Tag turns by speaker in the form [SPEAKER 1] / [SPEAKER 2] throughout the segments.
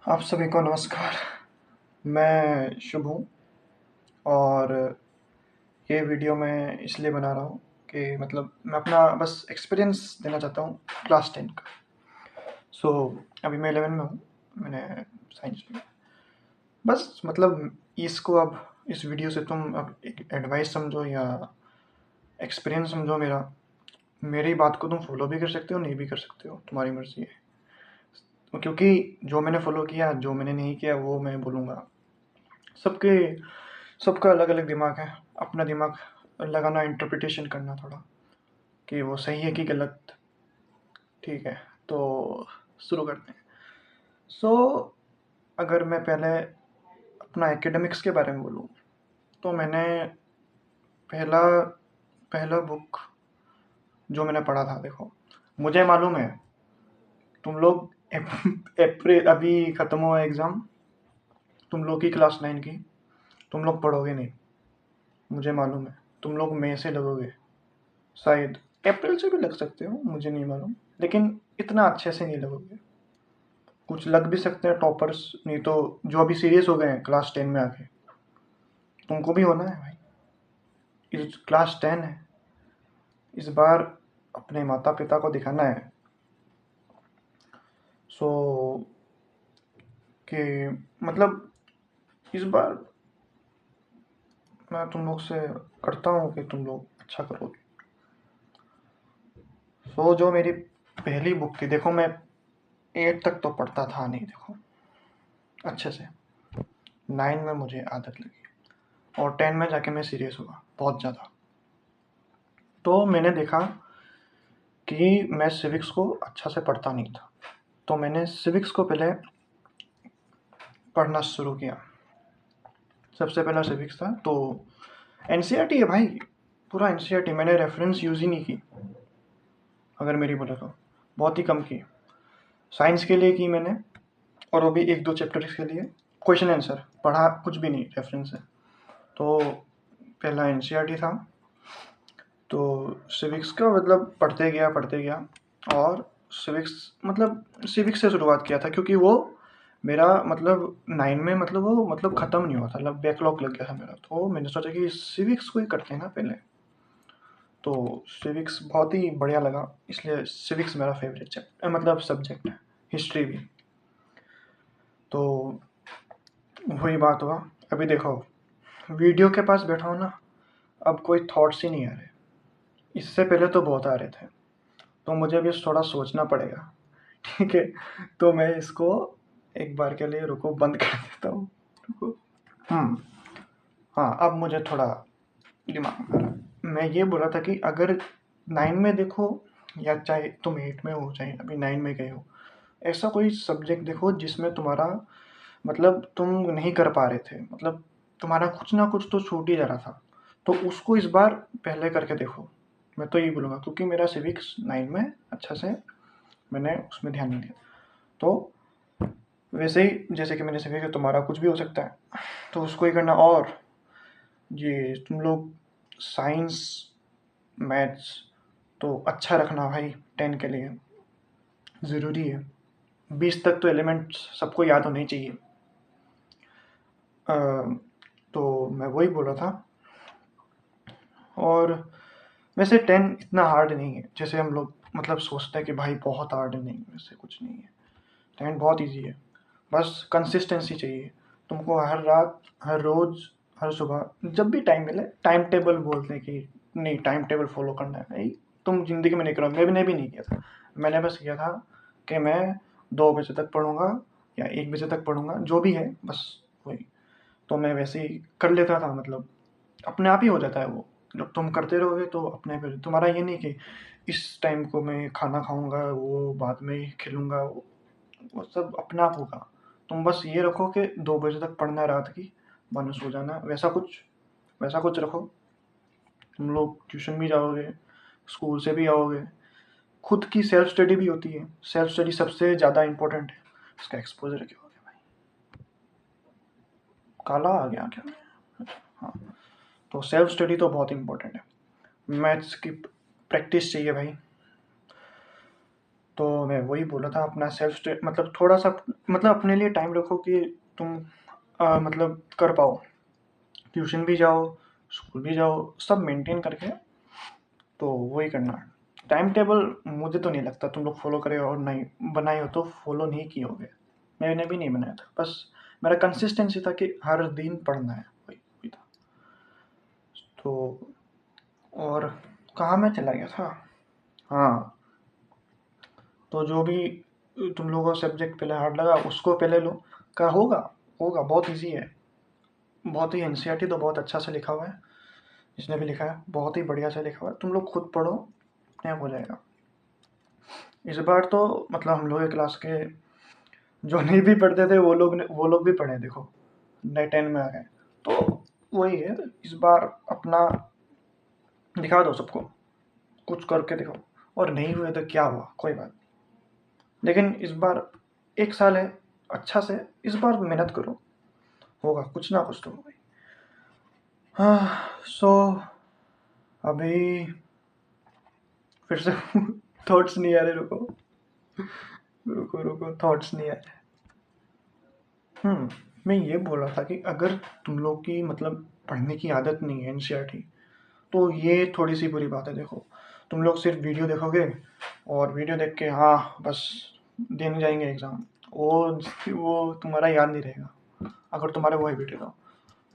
[SPEAKER 1] आप सभी को नमस्कार। मैं शुभ हूँ और ये वीडियो मैं इसलिए बना रहा हूँ कि मतलब मैं अपना बस एक्सपीरियंस देना चाहता हूँ क्लास 10 का। अभी मैं 11 में हूँ, मैंने साइंस लिया। बस मतलब इसको अब इस वीडियो से तुम अब एक एडवाइस समझो या एक्सपीरियंस समझो मेरा। मेरी बात को तुम फॉलो भी कर सकते हो, नहीं भी कर सकते हो, तुम्हारी मर्ज़ी है। क्योंकि जो मैंने फॉलो किया, जो मैंने नहीं किया वो मैं बोलूँगा। सबके सबका अलग-अलग दिमाग है, अपना दिमाग लगाना, इंटरप्रिटेशन करना थोड़ा कि वो सही है कि गलत। ठीक है, तो शुरू करते हैं। सो अगर मैं पहले अपना एकेडमिक्स के बारे में बोलूँ, तो मैंने पहला पहला बुक जो मैंने पढ़ा था, देखो मुझे मालूम है तुम लोग अप्रैल अभी ख़त्म हुआ एग्ज़ाम, तुम लोग की क्लास 9 की, तुम लोग पढ़ोगे नहीं, मुझे मालूम है। तुम लोग मई से लगोगे, शायद अप्रैल से भी लग सकते हो, मुझे नहीं मालूम, लेकिन इतना अच्छे से नहीं लगोगे। कुछ लग भी सकते हैं टॉपर्स, नहीं तो जो अभी सीरियस हो गए हैं क्लास 10 में आके, तुमको भी होना है भाई। इस क्लास 10 है, इस बार अपने माता पिता को दिखाना है सो कि मतलब इस बार मैं तुम लोग से करता हूँ कि तुम लोग अच्छा करोगे। जो मेरी पहली बुक थी, देखो मैं 8 तक तो पढ़ता था नहीं, देखो अच्छे से। 9 में मुझे आदत लगी और 10 में जाके मैं सीरियस हुआ बहुत ज़्यादा। तो मैंने देखा कि मैं सिविक्स को अच्छा से पढ़ता नहीं था, तो मैंने सिविक्स को पहले पढ़ना शुरू किया। सबसे पहला सिविक्स था, तो एनसीईआरटी है भाई, पूरा एनसीईआरटी। मैंने रेफरेंस यूज़ ही नहीं की, अगर मेरी बोले तो बहुत ही कम की। साइंस के लिए की मैंने, और वो भी 1-2 चैप्टर्स के लिए। क्वेश्चन आंसर पढ़ा कुछ भी नहीं, रेफरेंस है। तो पहला एनसीईआरटी था, तो सिविक्स का मतलब पढ़ते गया और सिविक्स से शुरुआत किया था, क्योंकि वो मेरा मतलब 9 में मतलब वो मतलब ख़त्म नहीं हुआ था, मतलब बैकलॉग लग गया था मेरा। तो मैंने सोचा कि सिविक्स को ही करते हैं ना पहले, तो सिविक्स बहुत ही बढ़िया लगा, इसलिए सिविक्स मेरा फेवरेट मतलब सब्जेक्ट है, हिस्ट्री भी। तो वही बात हुआ। अभी देखो वीडियो के पास बैठा हूँ ना, अब कोई थॉट्स ही नहीं आ रहे। इससे पहले तो बहुत आ रहे थे, तो मुझे भी थोड़ा सोचना पड़ेगा। ठीक है, तो मैं इसको एक बार के लिए रुको, बंद कर देता हूँ। रुको। हम्म, हाँ अब मुझे थोड़ा दिमाग में आ रहा। मैं ये बोल रहा था कि अगर 9 में देखो, या चाहे तुम 8 में हो चाहे अभी 9 में गए हो, ऐसा कोई सब्जेक्ट देखो जिसमें तुम्हारा मतलब तुम नहीं कर पा रहे थे, मतलब तुम्हारा कुछ ना कुछ तो छूट ही जा रहा था, तो उसको इस बार पहले करके देखो। मैं तो यही बोलूँगा, क्योंकि मेरा सिविक्स 9 में अच्छा से मैंने उसमें ध्यान नहीं दिया। तो वैसे ही जैसे कि मैंने सीखा कि तुम्हारा कुछ भी हो सकता है, तो उसको ही करना। और ये तुम लोग साइंस, मैथ्स तो अच्छा रखना भाई, 10 के लिए ज़रूरी है। 20 तक तो एलिमेंट्स सबको याद होने ही चाहिए। तो मैं वही बोल रहा था। और वैसे 10 इतना हार्ड नहीं है जैसे हम लोग मतलब सोचते हैं कि भाई बहुत हार्ड है, नहीं वैसे कुछ नहीं है। 10 बहुत इजी है, बस कंसिस्टेंसी चाहिए तुमको। हर रात, हर रोज़, हर सुबह जब भी टाइम मिले, टाइम टेबल बोलते हैं कि नहीं टाइम टेबल फॉलो करना है भाई। तुम ज़िंदगी में नहीं करो, मैंने भी नहीं किया था। मैंने बस किया था कि मैं 2 बजे तक पढ़ूँगा या 1 बजे तक पढ़ूँगा, जो भी है बस वही। तो मैं वैसे ही कर लेता था, मतलब अपने आप ही हो जाता है वो। जब तुम करते रहोगे तो अपने आप ही, तुम्हारा ये नहीं कि इस टाइम को मैं खाना खाऊँगा, वो बाद में खेलूँगा, वो सब अपने आप होगा। तुम बस ये रखो कि 2 बजे तक पढ़ना है रात की, वरना सो जाना है, वैसा कुछ रखो। तुम लोग ट्यूशन भी जाओगे, स्कूल से भी आओगे, खुद की सेल्फ स्टडी भी होती है। सेल्फ स्टडी सबसे ज़्यादा इम्पोर्टेंट है। इसका एक्सपोज़र क्या हो गया भाई? काला आ गया क्या? हाँ, तो सेल्फ स्टडी तो बहुत इम्पोर्टेंट है। मैथ्स की प्रैक्टिस चाहिए भाई। तो मैं वही बोल रहा था, अपना सेल्फ मतलब थोड़ा सा मतलब अपने लिए टाइम रखो कि तुम मतलब कर पाओ, ट्यूशन भी जाओ, स्कूल भी जाओ, सब मेंटेन करके, तो वही करना है। टाइम टेबल मुझे तो नहीं लगता तुम लोग फॉलो करे, और नहीं बनाए हो तो फॉलो नहीं किए होगे, मैंने भी नहीं बनाया था, बस मेरा कंसिस्टेंसी था कि हर दिन पढ़ना है, वही था। तो और कहाँ मैं चला गया था, हाँ, तो जो भी तुम लोगों को सब्जेक्ट पहले हार्ड लगा उसको पहले लो, का होगा, होगा, बहुत इजी है, बहुत ही एनसीईआरटी तो बहुत अच्छा से लिखा हुआ है, जिसने भी लिखा है बहुत ही बढ़िया से लिखा हुआ है, तुम लोग खुद पढ़ो, अपने आप हो जाएगा। इस बार तो मतलब हम लोग के क्लास के जो नहीं भी पढ़ते थे वो लोग भी पढ़े, देखो नए 10 में आ गए, तो वही है, इस बार अपना दिखा दो सबको, कुछ करके दिखाओ, और नहीं हुए तो क्या हुआ, कोई बात नहीं, लेकिन इस बार एक साल है, अच्छा से इस बार मेहनत करो, होगा कुछ ना कुछ तो होगा ही। हाँ, सो अभी फिर से थॉट्स नहीं आ रहे, रुको रुको रुको, थॉट्स नहीं आ रहे। मैं ये बोल रहा था कि अगर तुम लोग की मतलब पढ़ने की आदत नहीं है एनसीईआरटी, तो ये थोड़ी सी बुरी बात है। देखो, तुम लोग सिर्फ वीडियो देखोगे, और वीडियो देख के हाँ बस देने जाएंगे एग्ज़ाम, वो तुम्हारा याद नहीं रहेगा अगर तुम्हारे वो हैबिट है तो।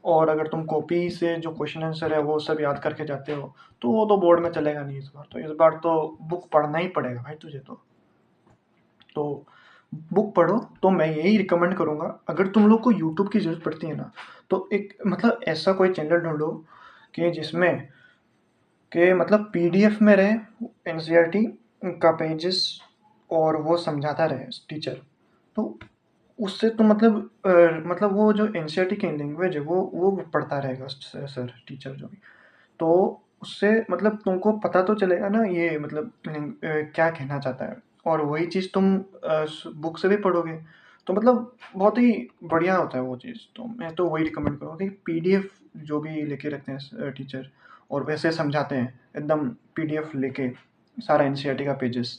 [SPEAKER 1] और अगर तुम कॉपी से जो क्वेश्चन आंसर है वो सब याद करके जाते हो, तो वो तो बोर्ड में चलेगा नहीं इस बार, तो इस बार तो बुक पढ़ना ही पड़ेगा भाई तुझे तो बुक पढ़ो। तो मैं यही रिकमेंड करूँगा, अगर तुम लोग को यूट्यूब की ज़रूरत पड़ती है ना, तो एक मतलब ऐसा कोई चैनल ढूंढो कि जिसमें कि मतलब पीडीएफ में रहे एनसीईआरटी का पेजेस, और वो समझाता रहे टीचर, तो उससे तो मतलब वो जो एनसीईआरटी की लैंग्वेज है वो पढ़ता रहेगा सर टीचर जो भी, तो उससे मतलब तुमको पता तो चलेगा ना ये मतलब क्या कहना चाहता है, और वही चीज़ तुम बुक से भी पढ़ोगे, तो मतलब बहुत ही बढ़िया होता है वो चीज़। तो मैं तो वही रिकमेंड करूँगा कि पीडीएफ जो भी लेके रखते हैं टीचर, और वैसे समझाते हैं एकदम पीडीएफ लेके सारा एनसीईआरटी का पेजेस,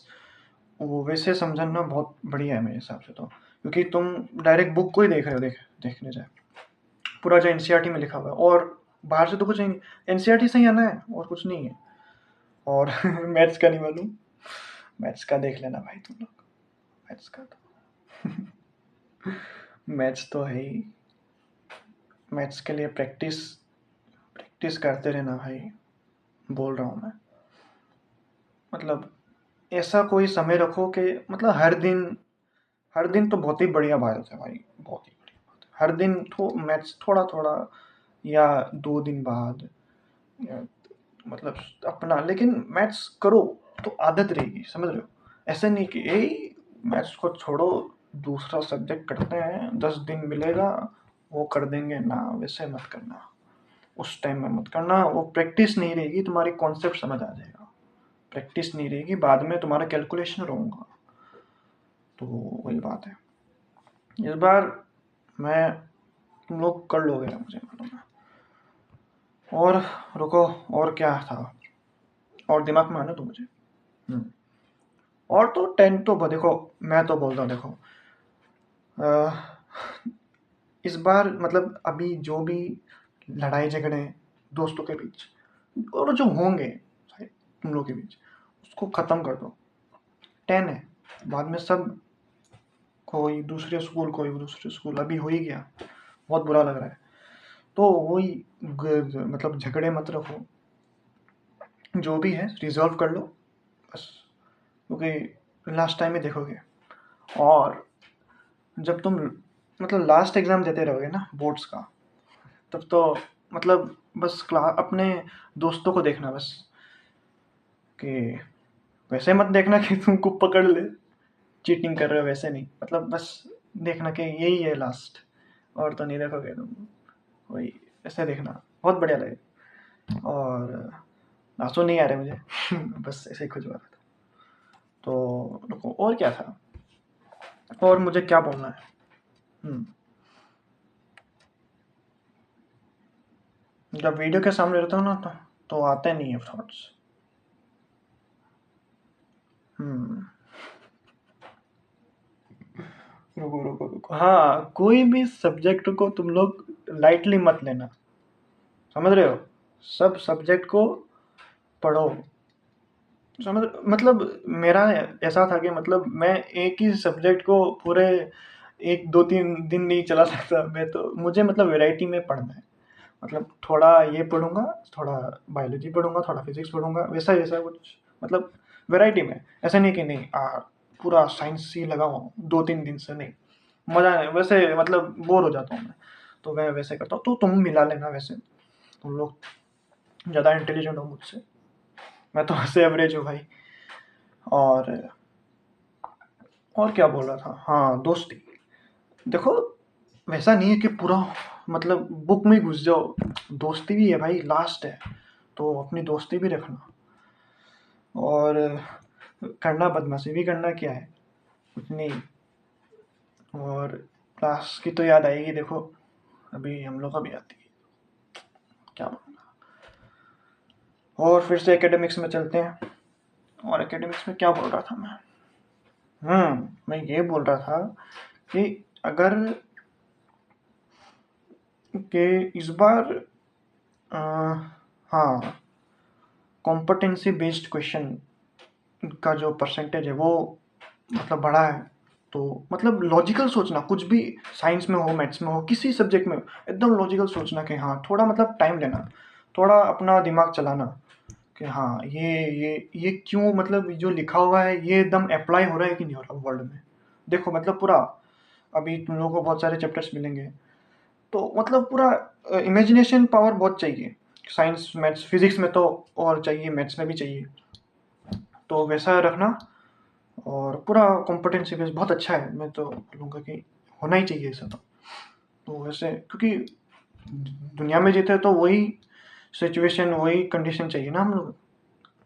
[SPEAKER 1] वो वैसे समझना बहुत बढ़िया है मेरे हिसाब से तो, क्योंकि तुम डायरेक्ट बुक को ही देख रहे हो, देखने जाए पूरा जो एनसीईआरटी में लिखा हुआ है, और बाहर से तो कुछ नहीं, एनसीईआरटी से ही आना है और कुछ नहीं है। और मैथ्स का नहीं मालूम, मैथ्स का देख लेना भाई तुम लोग, मैथ्स का तो मैथ्स तो है ही, मैथ्स के लिए प्रैक्टिस प्रैक्टिस करते रहना भाई, बोल रहा हूँ मैं। मतलब ऐसा कोई समय रखो कि मतलब हर दिन तो बहुत ही बढ़िया बात है भाई, बहुत ही बढ़िया बात है, हर दिन तो मैथ्स थोड़ा थोड़ा, या 2 दिन बाद, या मतलब अपना, लेकिन मैथ्स करो तो आदत रहेगी, समझ रहे हो? ऐसे नहीं कि यही मैथ्स को छोड़ो, दूसरा सब्जेक्ट करते हैं, 10 दिन मिलेगा वो कर देंगे ना, वैसे मत करना, उस टाइम में मत करना, वो प्रैक्टिस नहीं रहेगी, तुम्हारी कॉन्सेप्ट समझ आ जाएगा, प्रैक्टिस नहीं रहेगी, बाद में तुम्हारा कैलकुलेशन रहूँगा, तो वही बात है। इस बार मैं तुम लोग कर लोगे मुझे मालूम है। और रुको, और क्या था, और दिमाग में आना तो मुझे। हम्म, और तो 10 तो देखो, मैं तो बोलता हूँ देखो, अ, इस बार मतलब अभी जो भी लड़ाई झगड़े दोस्तों के बीच और जो होंगे भाई तुम लोग के बीच, उसको ख़त्म कर दो। 10 है, बाद में सब कोई दूसरे स्कूल, अभी हो ही गया, बहुत बुरा लग रहा है, तो वही मतलब झगड़े मत रखो, जो भी है रिजॉल्व कर लो बस, क्योंकि लास्ट टाइम ही देखोगे, और जब तुम मतलब लास्ट एग्ज़ाम देते रहोगे ना बोर्ड्स का, तब तो मतलब बस क्लास अपने दोस्तों को देखना बस, कि वैसे मत देखना कि तुमको पकड़ ले चीटिंग कर रहे हो, वैसे नहीं, मतलब बस देखना कि यही है लास्ट, और तो नहीं देखोगे तुम, वही ऐसे देखना, बहुत बढ़िया लगेगा। और आंसू नहीं आ रहे मुझे बस ऐसे ही खुश हुआ था। तो रुको, और क्या था, और मुझे क्या बोलना है। हम्म, जब वीडियो के सामने रहता हूँ ना तो आते नहीं है थॉट्स। हम्म, रुको रुको रुको, हाँ, कोई भी सब्जेक्ट को तुम लोग लाइटली मत लेना, समझ रहे हो? सब सब्जेक्ट को पढ़ो, समझ मतलब मेरा ऐसा था कि मतलब मैं एक ही सब्जेक्ट को पूरे 1 2 3 दिन नहीं चला सकता, मैं तो मुझे मतलब वैरायटी में पढ़ना है, मतलब थोड़ा ये पढ़ूंगा, थोड़ा बायोलॉजी पढ़ूंगा, थोड़ा फिजिक्स पढ़ूंगा, वैसा वैसा कुछ, मतलब वैरायटी में, ऐसा नहीं कि नहीं पूरा साइंस ही लगा हुआ हूँ 2 3 दिन से, नहीं, मज़ा नहीं, वैसे मतलब बोर हो जाता हूँ मैं, तो मैं वैसे करता हूँ, तो तुम मिला लेना, वैसे तुम लोग ज़्यादा इंटेलिजेंट हो मुझसे, मैं तो वैसे एवरेज हूँ भाई। और और क्या बोल रहा था, हाँ, दोस्ती, देखो वैसा नहीं है कि पूरा मतलब बुक में घुस जाओ, दोस्ती भी है भाई, लास्ट है, तो अपनी दोस्ती भी रखना, और करना, बदमाशी भी करना, क्या है, कुछ नहीं। और क्लास की तो याद आएगी, देखो अभी हम लोग का भी आती है, क्या बोलना। और फिर से एकेडमिक्स में चलते हैं, और एकेडमिक्स में क्या बोल रहा था मैं, मैं ये बोल रहा था कि अगर कि इस बार अ, हाँ, कॉम्पिटेंसी बेस्ड क्वेश्चन का जो परसेंटेज है वो मतलब बढ़ा है, तो मतलब लॉजिकल सोचना, कुछ भी साइंस में हो, मैथ्स में हो, किसी सब्जेक्ट में हो, एकदम लॉजिकल सोचना कि हाँ, थोड़ा मतलब टाइम लेना, थोड़ा अपना दिमाग चलाना कि हाँ, ये क्यों, मतलब जो लिखा हुआ है ये एकदम अप्लाई हो रहा है कि नहीं हो रहा वर्ल्ड में, देखो मतलब पूरा, अभी तुम लोगों को बहुत सारे चैप्टर्स मिलेंगे, तो मतलब पूरा इमेजिनेशन पावर बहुत चाहिए, साइंस मैथ्स फिजिक्स में तो और चाहिए, मैथ्स में भी चाहिए, तो वैसा रखना, और पूरा कॉम्पिटेंसी बेस बहुत अच्छा है, मैं तो बोलूँगा कि होना ही चाहिए ऐसा, तो वैसे क्योंकि दुनिया में जीते तो वही सिचुएशन, वही कंडीशन चाहिए ना हम लोग,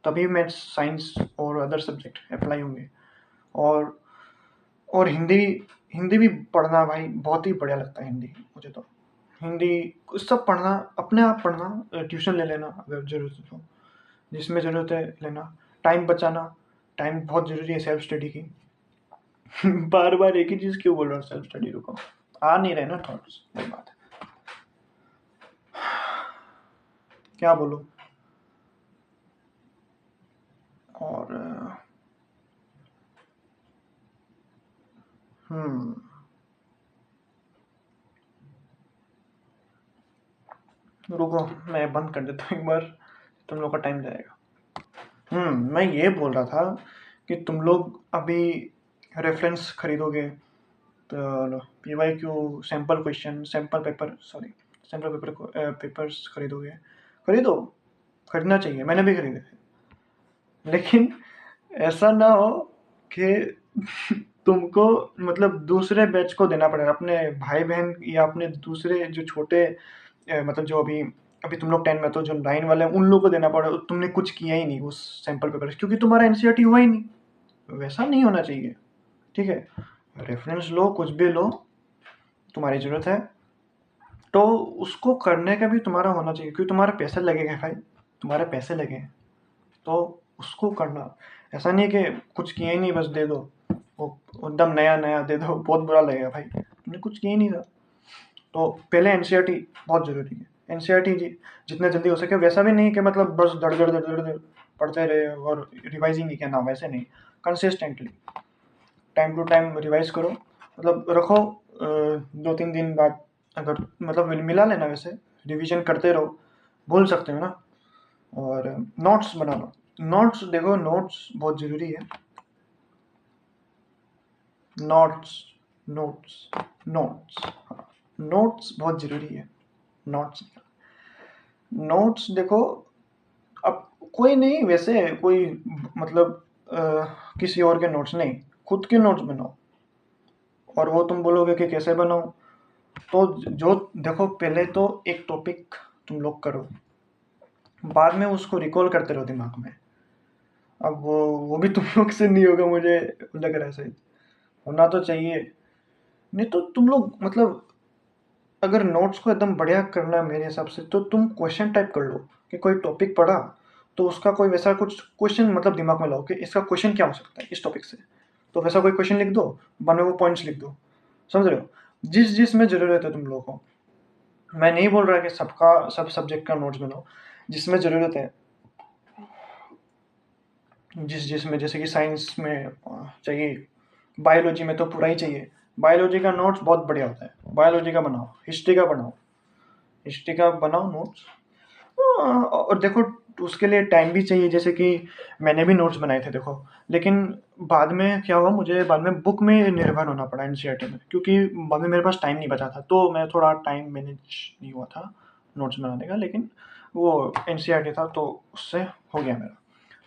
[SPEAKER 1] तभी मैथ्स साइंस और अदर सब्जेक्ट अप्लाई होंगे। और और हिंदी, हिंदी भी पढ़ना भाई बहुत ही बढ़िया लगता है हिंदी मुझे तो, हिंदी सब पढ़ना, अपने आप पढ़ना, ट्यूशन ले लेना अगर ज़रूरत हो, जिसमें ज़रूरत है लेना, टाइम बचाना, टाइम बहुत ज़रूरी है सेल्फ स्टडी की। बार बार एक ही चीज़ क्यों बोल रहा हूँ, सेल्फ स्टडी, रुको, आ नहीं रहे ना थॉट्स, वही बात है, क्या बोलूँ। और हम्म रुको, मैं बंद कर देता हूँ एक बार, तुम लोग का टाइम जाएगा। मैं ये बोल रहा था कि तुम लोग अभी रेफरेंस खरीदोगे, तो PYQ sample question, sample paper, sorry, sample paper, papers खरीदोगे, खरीदो, खरीदना चाहिए, मैंने भी खरीदे थे, लेकिन ऐसा ना हो कि तुमको मतलब दूसरे बैच को देना पड़ेगा, अपने भाई बहन या अपने दूसरे जो छोटे मतलब जो अभी अभी तुम लोग 10 में, तो जो 9 वाले हैं उन लोगों को देना पड़ेगा, तुमने कुछ किया ही नहीं उस सैम्पल पेपर से, क्योंकि तुम्हारा एनसीईआरटी हुआ ही नहीं, वैसा नहीं होना चाहिए, ठीक है? रेफरेंस लो, कुछ भी लो, तुम्हारी ज़रूरत है तो उसको करने का भी तुम्हारा होना चाहिए, क्योंकि तुम्हारे पैसे लगेंगे भाई, तुम्हारे पैसे लगे हैं, तो उसको करना, ऐसा नहीं कि कुछ किया ही नहीं बस दे दो, वो एकदम नया नया दे दो, बहुत बुरा लगेगा भाई, तुमने कुछ किया ही नहीं था। तो पहले एनसीईआरटी बहुत ज़रूरी है, एनसीईआरटी जितना जल्दी हो सके, वैसा भी नहीं कि मतलब बस धड़ धड़ धड़ धड़ धड़ पढ़ते रहे और रिवाइज ही नहीं किया ना, वैसे नहीं, consistently time to time revise करो, मतलब रखो 2 3 दिन बाद, अगर मतलब मिला लेना, वैसे रिवीजन करते रहो, भूल सकते हो ना। और नोट्स बना लो, नोट्स देखो, नोट्स बहुत ज़रूरी है, नोट्स नोट्स नोट्स, हाँ, नोट्स बहुत ज़रूरी है, नोट्स नोट्स देखो, अब कोई नहीं, वैसे कोई मतलब किसी और के नोट्स नहीं, खुद के नोट्स बनाओ, और वो तुम बोलोगे कि कैसे बनाऊं, तो जो देखो, पहले तो एक टॉपिक तुम लोग करो, बाद में उसको रिकॉल करते रहो दिमाग में, अब वो भी तुम लोग से नहीं होगा, मुझे लग रहा है सही, होना तो चाहिए, नहीं तो तुम लोग मतलब अगर नोट्स को एकदम बढ़िया करना है मेरे हिसाब से, तो तुम क्वेश्चन टाइप कर लो, कि कोई टॉपिक पढ़ा तो उसका कोई वैसा कुछ क्वेश्चन मतलब दिमाग में लाओ कि इसका क्वेश्चन क्या हो सकता है इस टॉपिक से, तो वैसा कोई क्वेश्चन लिख दो, बाद में वो पॉइंट्स लिख दो, समझ रहे हो, जिस जिस में ज़रूरत है तुम लोगों को। मैं नहीं बोल रहा कि सबका सब सब्जेक्ट का नोट्स बनाओ, जिसमें ज़रूरत है, जिसमें, जैसे कि साइंस में चाहिए, बायोलॉजी में तो पूरा ही चाहिए। बायोलॉजी का नोट्स बहुत बढ़िया होता है, बायोलॉजी का बनाओ, हिस्ट्री का बनाओ, हिस्ट्री का बनाओ नोट्स। और देखो उसके लिए टाइम भी चाहिए, जैसे कि मैंने भी नोट्स बनाए थे देखो, लेकिन बाद में क्या हुआ, मुझे बाद में बुक में निर्भर होना पड़ा एनसीईआरटी में, क्योंकि बाद में मेरे पास टाइम नहीं बचा था, तो मैं थोड़ा टाइम मैनेज नहीं हुआ था नोट्स बनाने का, लेकिन वो एनसीईआरटी था तो उससे हो गया मेरा।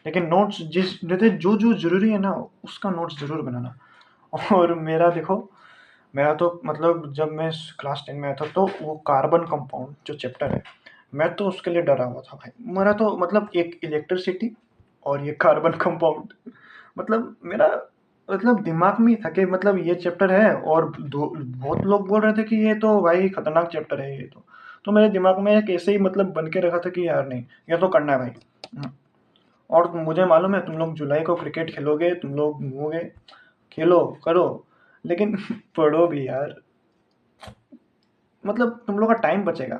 [SPEAKER 1] लेकिन नोट्स जिस जैसे जो जो ज़रूरी है ना उसका नोट्स ज़रूर बनाना। और मेरा देखो, मेरा तो मतलब जब मैं क्लास 10 में आया था तो वो कार्बन कंपाउंड जो चैप्टर है, मैं तो उसके लिए डरा हुआ था भाई। मेरा तो मतलब एक इलेक्ट्रिसिटी और ये कार्बन कंपाउंड, मतलब मेरा मतलब दिमाग में ही था कि मतलब ये चैप्टर है, और बहुत लोग बोल रहे थे कि ये तो भाई खतरनाक चैप्टर है ये तो मेरे दिमाग में एक ऐसे ही मतलब बन के रखा था कि यार नहीं, ये तो करना है भाई। और मुझे मालूम है तुम लोग जुलाई को क्रिकेट खेलोगे, तुम लोग घूमोगे, खेलो करो, लेकिन पढ़ो भी यार, मतलब तुम लोग का टाइम बचेगा।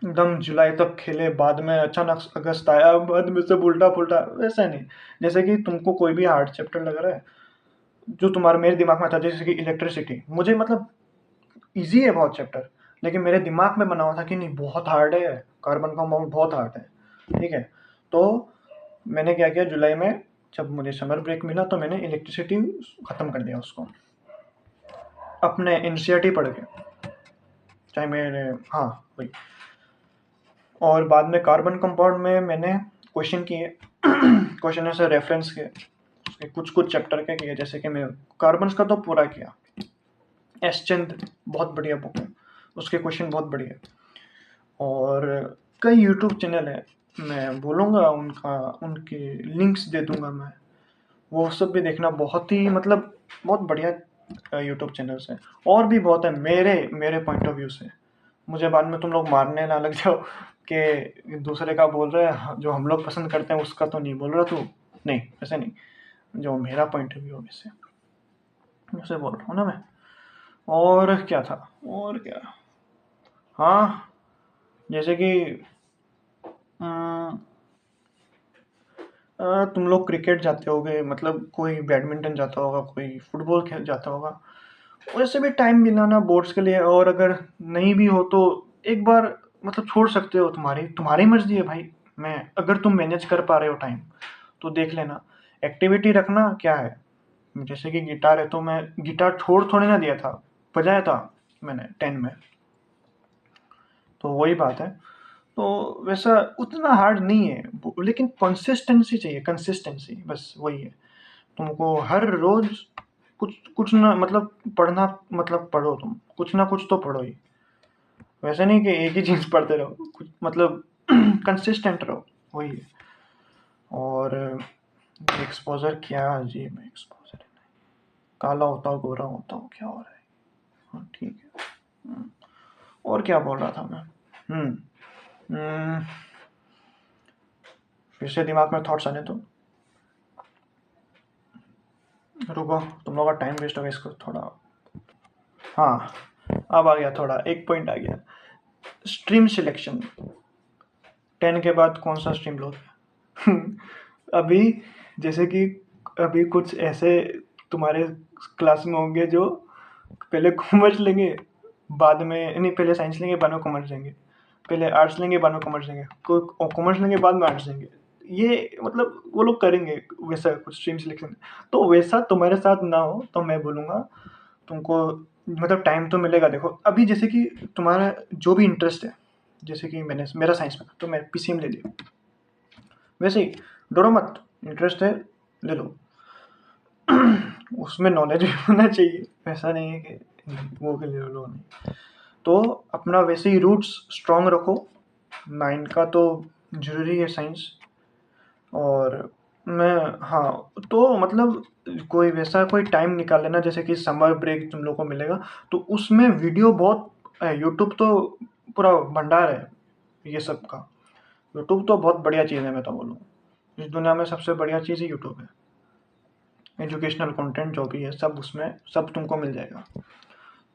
[SPEAKER 1] एकदम जुलाई तक खेले, बाद में अचानक अगस्त आया, बाद में सब उल्टा पुल्टा, वैसा नहीं। जैसे कि तुमको कोई भी हार्ड चैप्टर लग रहा है, जो तुम्हारे मेरे दिमाग में था, जैसे कि इलेक्ट्रिसिटी, मुझे मतलब इजी है बहुत चैप्टर, लेकिन मेरे दिमाग में बना हुआ था कि नहीं बहुत हार्ड है, कार्बन कंपाउंड बहुत हार्ड है, ठीक है। तो मैंने क्या किया, जुलाई में जब मुझे समर ब्रेक मिला तो मैंने इलेक्ट्रिसिटी ख़त्म कर दिया उसको, अपने एनसीईआरटी पढ़ के, चाहे मेरे, हाँ वही। और बाद में कार्बन कंपाउंड में मैंने क्वेश्चन किए, क्वेश्चन से रेफरेंस किए, उसके कुछ कुछ चैप्टर के किए, जैसे कि मैं कार्बन का तो पूरा किया। एस चंद बहुत बढ़िया बुक है, उसके क्वेश्चन बहुत बढ़िया। और कई यूट्यूब चैनल है, मैं बोलूँगा उनका, उनके लिंक्स दे दूँगा मैं, वो सब भी देखना, बहुत ही मतलब बहुत बढ़िया यूट्यूब चैनल्स हैं। और भी बहुत है मेरे मेरे पॉइंट ऑफ व्यू से। मुझे बाद में तुम लोग मारने ना लग जाओ कि दूसरे का बोल रहे हैं, जो हम लोग पसंद करते हैं उसका तो नहीं बोल रहा तू, नहीं ऐसे नहीं, जो मेरा पॉइंट ऑफ व्यू वैसे वैसे बोल रहा हूँ ना मैं। और क्या था, और क्या, हाँ, जैसे कि तुम लोग क्रिकेट जाते होगे, मतलब कोई बैडमिंटन जाता होगा, कोई फुटबॉल खेल जाता होगा, वैसे भी टाइम मिलाना बोर्ड्स के लिए, और अगर नहीं भी हो तो एक बार मतलब छोड़ सकते हो, तुम्हारी तुम्हारी मर्जी है भाई। मैं, अगर तुम मैनेज कर पा रहे हो टाइम तो देख लेना, एक्टिविटी रखना क्या है। जैसे कि गिटार है तो मैं गिटार छोड़ थोड़ी ना दिया था, बजाया था मैंने 10 में, तो वही बात है। तो वैसा उतना हार्ड नहीं है, लेकिन कंसिस्टेंसी चाहिए, कंसिस्टेंसी बस वही है। तुमको हर रोज कुछ कुछ ना मतलब पढ़ना, मतलब पढ़ो, तुम कुछ ना कुछ तो पढ़ो ही, वैसे नहीं कि एक ही चीज़ पढ़ते रहो, कुछ मतलब कंसिस्टेंट रहो, वही है। और एक्सपोजर क्या अजीब है, एक्सपोजर काला होता हूँ गोरा होता हूँ, क्या हो रहा है, हाँ ठीक है। हम्म, और क्या बोल रहा था मैं, हम्म हम्म, फिर से दिमाग में थॉट्स आने दो, रुको, तुम लोग का टाइम वेस्ट हो गया इसको थोड़ा। हाँ, अब आ गया, थोड़ा एक पॉइंट आ गया, स्ट्रीम सिलेक्शन। 10 के बाद कौन सा स्ट्रीम लोगे? अभी जैसे कि अभी कुछ ऐसे तुम्हारे क्लास में होंगे जो पहले कॉमर्स लेंगे, बाद में नहीं, पहले साइंस लेंगे बाद में कॉमर्स लेंगे, पहले आर्ट्स लेंगे बाद में कॉमर्स लेंगे, कोई कॉमर्स लेंगे बाद में आर्ट्स लेंगे, ये मतलब वो लोग करेंगे वैसा कुछ स्ट्रीम सिलेक्शन। तो वैसा तुम्हारे साथ ना हो तो मैं बोलूँगा तुमको, मतलब टाइम तो मिलेगा। देखो अभी जैसे कि तुम्हारा जो भी इंटरेस्ट है, जैसे कि मैंने मेरा साइंस में था तो मैं पीसीएम ले लिया, वैसे ही डरो मत, इंटरेस्ट है ले लो। उसमें नॉलेज भी होना चाहिए, ऐसा नहीं है कि वो के ले लो नहीं। तो अपना वैसे ही रूट्स स्ट्रॉन्ग रखो, माइंड का तो ज़रूरी है साइंस। और मैं, हाँ, तो मतलब कोई वैसा कोई टाइम निकाल लेना, जैसे कि समर ब्रेक तुम लोग को मिलेगा तो उसमें वीडियो बहुत, यूट्यूब तो पूरा भंडार है ये सब का। यूट्यूब तो बहुत बढ़िया चीज़ है, मैं तो बोलूँ इस दुनिया में सबसे बढ़िया चीज़ ही यूट्यूब है। एजुकेशनल कंटेंट जो भी है सब उसमें सब तुमको मिल जाएगा।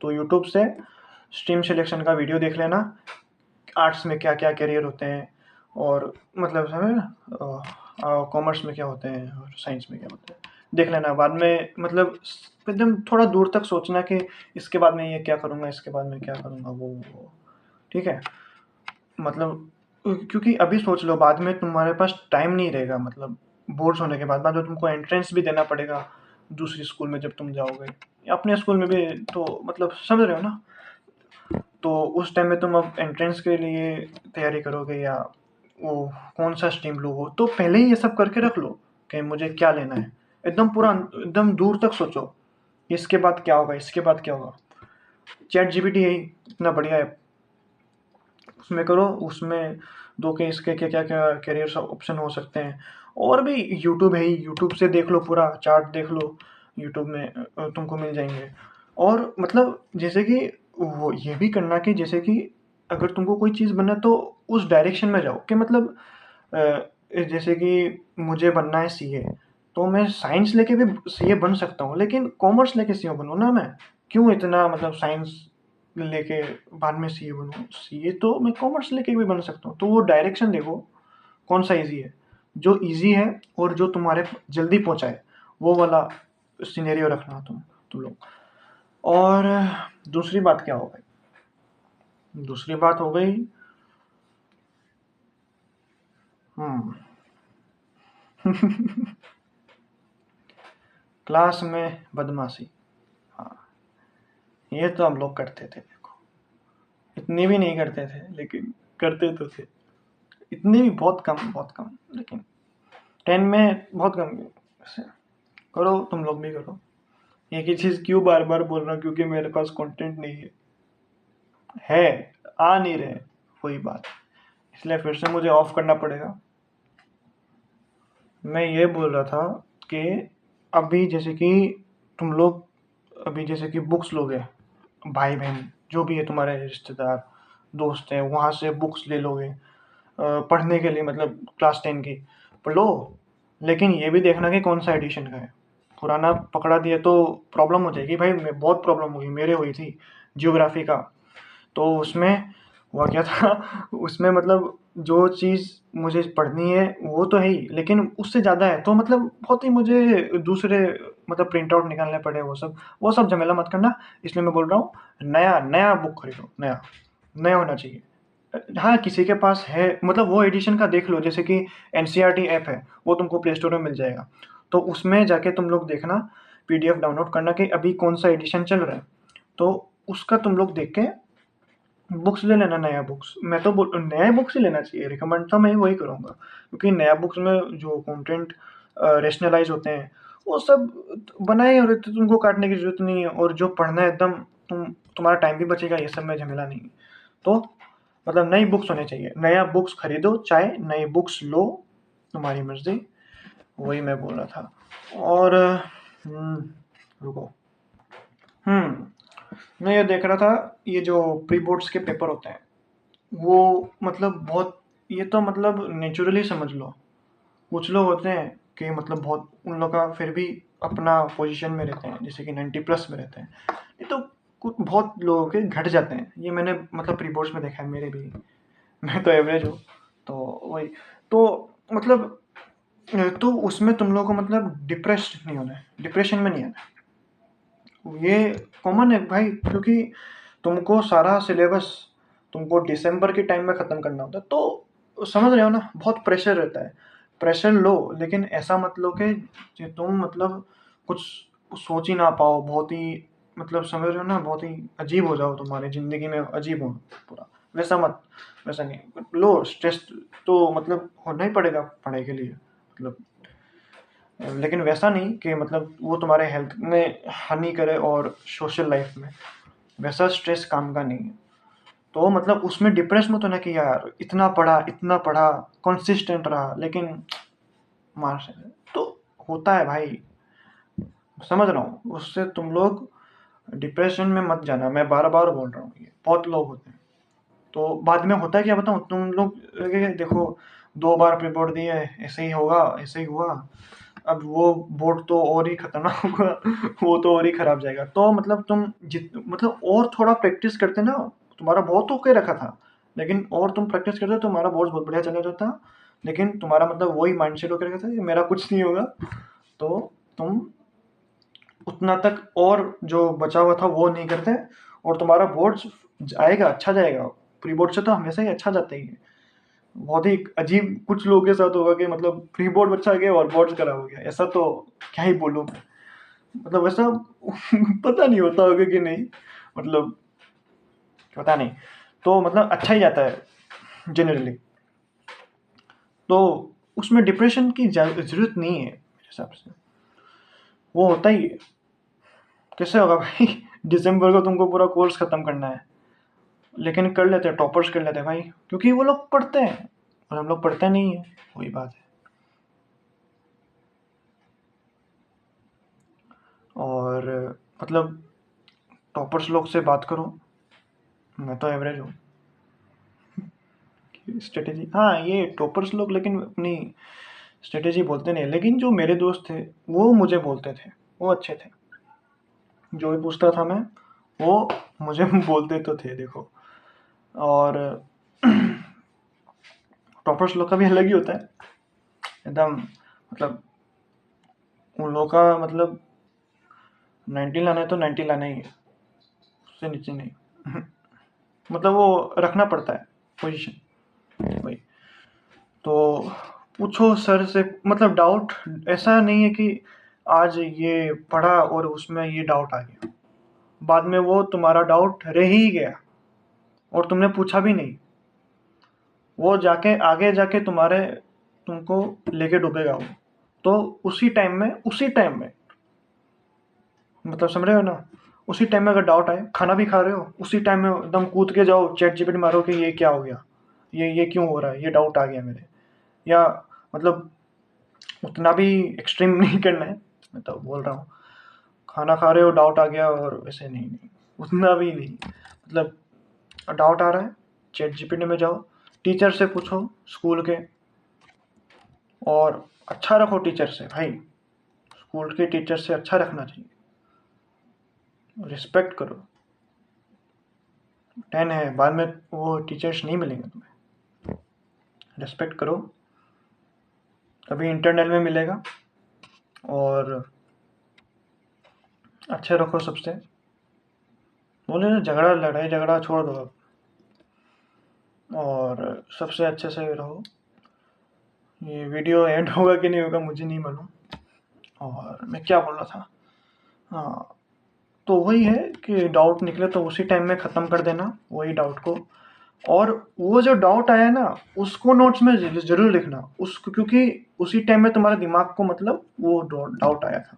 [SPEAKER 1] तो यूट्यूब से स्ट्रीम सिलेक्शन का वीडियो देख लेना, आर्ट्स में क्या क्या करियर होते हैं, और मतलब समझ ना, कॉमर्स में क्या होते हैं और साइंस में क्या होते हैं, देख लेना। बाद में मतलब एकदम थोड़ा दूर तक सोचना कि इसके बाद मैं ये क्या करूँगा, इसके बाद मैं क्या करूँगा, वो ठीक है। मतलब क्योंकि अभी सोच लो, बाद में तुम्हारे पास टाइम नहीं रहेगा, मतलब बोर्ड्स होने के बाद में तुमको एंट्रेंस भी देना पड़ेगा दूसरी स्कूल में जब तुम जाओगे, या अपने स्कूल में भी, तो मतलब समझ रहे हो ना। तो उस टाइम में तुम अब एंट्रेंस के लिए तैयारी करोगे या वो कौन सा स्ट्रीम लोगे, तो पहले ही ये सब करके रख लो कि मुझे क्या लेना है। एकदम पूरा एकदम दूर तक सोचो, इसके बाद क्या होगा, इसके बाद क्या होगा। चैट जीपीटी है इतना बढ़िया है, उसमें करो, उसमें दो के इसके क्या क्या क्या करियर ऑप्शन हो सकते हैं। और भी यूट्यूब है ही, यूट्यूब से देख लो, पूरा चार्ट देख लो यूट्यूब में, तुमको मिल जाएंगे। और मतलब जैसे कि वो ये भी करना कि जैसे कि अगर तुमको कोई चीज़ बनना है तो उस डायरेक्शन में जाओ, कि मतलब जैसे कि मुझे बनना है सीए, तो मैं साइंस लेके भी सीए बन सकता हूँ, लेकिन कॉमर्स लेके सीए बनूँ ना मैं। क्यों इतना मतलब साइंस लेके बाद में सीए बनूँ, सीए तो मैं कॉमर्स लेके भी बन सकता हूँ। तो वो डायरेक्शन देखो कौन सा ईजी है, जो ईजी है और जो तुम्हारे जल्दी पहुँचाए, वो वाला सिनेरियो रखना तुम लोग। और दूसरी बात क्या हो गई, दूसरी बात हो गई, क्लास में बदमाशी। हाँ, ये तो हम लोग करते थे, देखो इतनी भी नहीं करते थे लेकिन करते तो थे। इतनी भी बहुत कम, लेकिन 10 में बहुत कम वैसे। करो, तुम लोग भी करो। एक ही चीज़ क्यों बार बार बोल रहा हूँ, क्योंकि मेरे पास कंटेंट नहीं है, आ नहीं रहे, वही बात, इसलिए फिर से मुझे ऑफ करना पड़ेगा। मैं ये बोल रहा था कि अभी जैसे कि तुम लोग, अभी जैसे कि बुक्स लोगे, भाई बहन जो भी है तुम्हारे रिश्तेदार दोस्त हैं, वहाँ से बुक्स ले लोगे पढ़ने के लिए, मतलब क्लास 10 की पढ़ लो। लेकिन ये भी देखना कि कौन सा एडिशन का है, पुराना पकड़ा दिया तो प्रॉब्लम हो जाएगी भाई। मैं बहुत प्रॉब्लम हुई, मेरे हुई थी जियोग्राफी का। तो उसमें हुआ क्या था उसमें मतलब जो चीज़ मुझे पढ़नी है वो तो है ही, लेकिन उससे ज़्यादा है, तो मतलब बहुत ही मुझे दूसरे मतलब प्रिंट आउट निकालने पड़े, वो सब झमेला मत करना। इसलिए मैं बोल रहा हूँ, नया नया बुक खरीदो, नया नया होना चाहिए। हाँ, किसी के पास है मतलब वो एडिशन का देख लो, जैसे कि एनसीईआरटी ऐप है, वो तुमको प्ले स्टोर में मिल जाएगा, तो उसमें जाके तुम लोग देखना, पीडीएफ डाउनलोड करना कि अभी कौन सा एडिशन चल रहा है, तो उसका तुम लोग देख के बुक्स ले लेना, नया बुक्स। मैं तो बोल नए बुक्स ही लेना चाहिए, रिकमेंड तो मैं वही करूँगा, क्योंकि नया बुक्स में जो कंटेंट रेशनलाइज होते हैं वो सब बनाए, और तो तुमको काटने की जरूरत नहीं है, और जो पढ़ना है एकदम तुम्हारा टाइम भी बचेगा, ये सब में झमेला नहीं है। तो मतलब नई बुक्स होनी चाहिए, नया बुक्स खरीदो, चाहे नई बुक्स लो, तुम्हारी मर्जी, वही मैं बोल रहा था। और रुको, मैं ये देख रहा था, ये जो प्री बोर्ड्स के पेपर होते हैं वो मतलब बहुत, ये तो मतलब नेचुरली समझ लो, कुछ लोग होते हैं कि मतलब बहुत उन लोग का फिर भी अपना पोजीशन में रहते हैं, जैसे कि 90 प्लस में रहते हैं। ये तो कुछ बहुत लोगों के घट जाते हैं, ये मैंने मतलब प्री बोर्ड्स में देखा है, मेरे भी। मैं तो एवरेज हूँ, तो वही। तो मतलब तो उसमें तुम लोगों को मतलब डिप्रेस्ड नहीं होना है, डिप्रेशन में नहीं आना है। ये कॉमन है भाई, क्योंकि तुमको सारा सिलेबस तुमको दिसंबर के टाइम में ख़त्म करना होता है, तो समझ रहे हो ना, बहुत प्रेशर रहता है। प्रेशर लो, लेकिन ऐसा मत लो कि तुम मतलब कुछ सोच ही ना पाओ, बहुत ही मतलब समझ रहे हो ना, बहुत ही अजीब हो जाओ, तुम्हारी ज़िंदगी में अजीब हो पूरा, वैसा मत, वैसा नहीं लो। स्ट्रेस तो मतलब होना ही पड़ेगा पढ़ाई के लिए, मतलब लेकिन वैसा नहीं कि मतलब वो तुम्हारे हेल्थ में हानि करे और सोशल लाइफ में, वैसा स्ट्रेस काम का नहीं है। तो मतलब उसमें डिप्रेस मत होना कि यार इतना पढ़ा कंसिस्टेंट रहा, लेकिन मार्क्स तो होता है भाई, समझ रहा हूँ। उससे तुम लोग डिप्रेशन में मत जाना, मैं बार बार बोल रहा हूँ, ये बहुत लोग होते हैं। तो बाद में होता है क्या बताऊँ, तुम लोग देखो 2 बार रिपोर्ट दिए, ऐसे ही होगा, ऐसे ही हुआ, अब वो बोर्ड तो और ही खतरनाक होगा, वो तो और ही खराब जाएगा। तो मतलब तुम मतलब और थोड़ा प्रैक्टिस करते ना, तुम्हारा बहुत तो ओके रखा था, लेकिन और तुम प्रैक्टिस करते तो तुम्हारा बोर्ड बहुत बढ़िया चला जाता। लेकिन तुम्हारा मतलब वही माइंडसेट होकर रखा था कि मेरा कुछ नहीं होगा, तो तुम उतना तक और जो बचा हुआ था वो नहीं करते, और तुम्हारा बोर्ड आएगा अच्छा जाएगा। प्री बोर्ड से तो हमेशा ही अच्छा जाता ही है। बहुत ही अजीब कुछ लोगों के साथ होगा कि मतलब प्री बोर्ड अच्छा गया और बोर्ड खराब हो गया, ऐसा तो क्या ही बोलूं मैं। मतलब ऐसा पता नहीं होता होगा कि नहीं, मतलब पता नहीं। तो मतलब अच्छा ही जाता है जनरली, तो उसमें डिप्रेशन की जरूरत नहीं है मेरे हिसाब से, वो होता ही है। कैसे होगा भाई दिसंबर को तुमको पूरा कोर्स खत्म करना है, लेकिन कर लेते हैं, टॉपर्स कर लेते हैं भाई, क्योंकि वो लोग पढ़ते हैं और हम लोग पढ़ते नहीं है, वही बात है। और मतलब टॉपर्स लोग से बात करो, मैं तो एवरेज हूँ। स्ट्रेटेजी, हाँ ये टॉपर्स लोग लेकिन अपनी स्ट्रेटेजी बोलते नहीं, लेकिन जो मेरे दोस्त थे वो मुझे बोलते थे, वो अच्छे थे। जो भी पूछता था मैं, वो मुझे बोलते तो थे देखो। और टॉपर्स लोग का भी अलग ही होता है एकदम, मतलब उन लोगों का मतलब 90 लाना है तो 90 लाना ही है, उससे नीचे नहीं। मतलब वो रखना पड़ता है पोजीशन भाई। तो पूछो सर से, मतलब डाउट ऐसा नहीं है कि आज ये पढ़ा और उसमें ये डाउट आ गया, बाद में वो तुम्हारा डाउट रह ही गया और तुमने पूछा भी नहीं, वो जाके आगे जाके तुम्हारे तुमको लेके डूबेगा वो। तो उसी टाइम में मतलब समझ रहे हो ना, उसी टाइम में अगर डाउट आए, खाना भी खा रहे हो, उसी टाइम में एकदम कूद के जाओ चैट जीपीटी मारो कि ये क्या हो गया, ये क्यों हो रहा है, ये डाउट आ गया मेरे। या मतलब उतना भी एक्सट्रीम नहीं करना है, मैं तो बोल रहा हूँ खाना खा रहे हो डाउट आ गया और वैसे नहीं, नहीं उतना भी नहीं, मतलब डाउट आ रहा है चैट जीपीटी में जाओ, टीचर से पूछो स्कूल के, और अच्छा रखो टीचर से भाई, स्कूल के टीचर से अच्छा रखना चाहिए, रिस्पेक्ट करो। 10 है, बाद में वो टीचर्स नहीं मिलेंगे तुम्हें, रिस्पेक्ट करो, कभी इंटरनल में मिलेगा। और अच्छे रखो सबसे, बोले ना झगड़ा लड़ाई झगड़ा छोड़ दो अब, और सबसे अच्छे से रहो। ये वीडियो एंड होगा कि नहीं होगा मुझे नहीं मालूम, और मैं क्या बोल रहा था, हाँ तो वही है कि डाउट निकले तो उसी टाइम में ख़त्म कर देना वही डाउट को। और वो जो डाउट आया ना उसको नोट्स में ज़रूर लिखना उसको, क्योंकि उसी टाइम में तुम्हारे दिमाग को मतलब वो डाउट आया था।